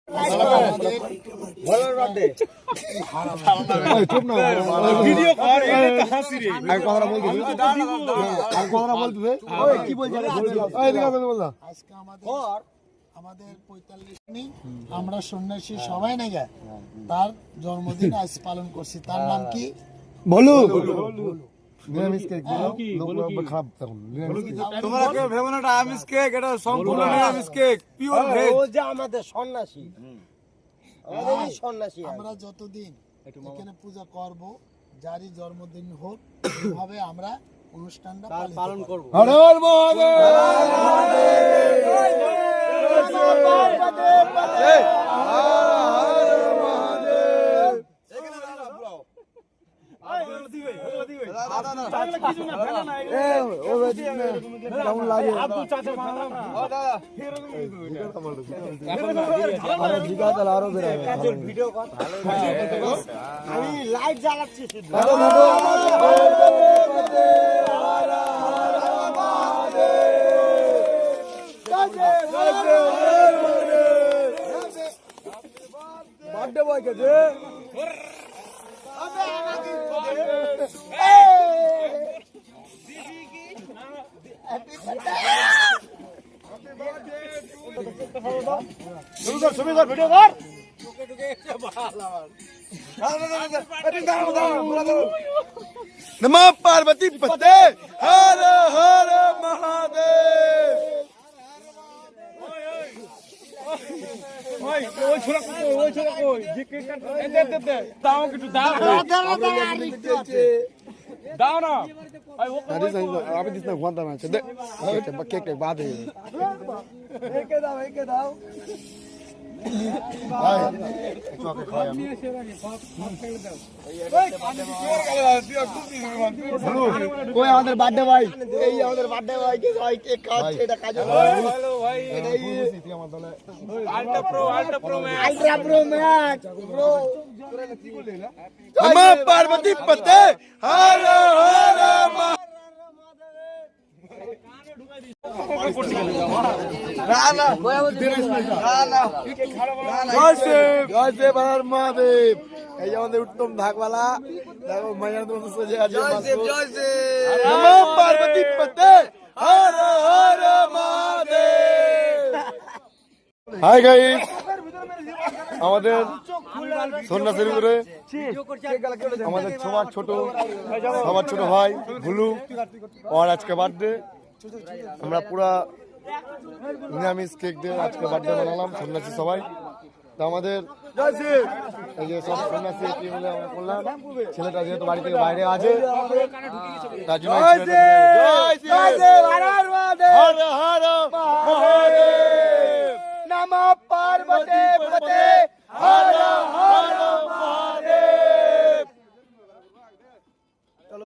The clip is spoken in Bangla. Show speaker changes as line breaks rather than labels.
আমাদের 45 আমরা সন্ন্যাসী সবাই নাকি তার জন্মদিন আজ পালন করছি। তার নাম কি?
বলু।
নিরামিষ কেক খারাপ তখন
তোমরা কেউ ভেবো না এটা আমিষ কেক, এটা সম্পূর্ণ নিরামিষ কেক, পিওর ভেজ।
ও যে আমাদের সন্ন্যাসী, আমাদের সন্ন্যাসী।
আমরা যতদিন এখানে পূজা করব, যারই জন্মদিন হোক, এভাবে আমরা অনুষ্ঠানটা পালন করব।
হর হর মহাদেব।
কেমন লাগে? আরো
আমি লাইট জ্বালাচ্ছি শুধু।
বার্থডে বয় কে? नमो पार्वती पते हर हर महादेव।
দাও না
আমি দিস না ঘন্টা না কেক বাদ হয়ে
দাও।
ওই আমাদের বার্থডে ভাই, এই আমাদের বার্থডে ভাই কে ভাই কেক খাচ্ছে, এটা কাজ
হ্যালো ভাই,
আমার দলে
আল্ট্রা প্রো
ম্যাক্স ব্রো।
नमो पार्वती पते हर हर महादेव। এই যে আমাদের উত্তম ঢাকওয়ালা, দেখো মাইয়া তো সোজা আছে। নমো পার্বতী পতে হর হর মহাদেব।
হাই গাইস, আমাদের সন্ন্যাসীর উপরে আমাদের সবার ছোট ভাই ভুলু, ওর আজকে বার্থডে। আমরা পুরা নিরামিষ কেক দিয়ে আজকে বার্থডে বানালাম সন্ন্যাসী সবাই। তো আমাদের এই যে সব সন্ন্যাসী মিলে আমরা করলাম। ছেলেটা যেহেতু বাড়ি থেকে বাইরে আছে, তার জন্য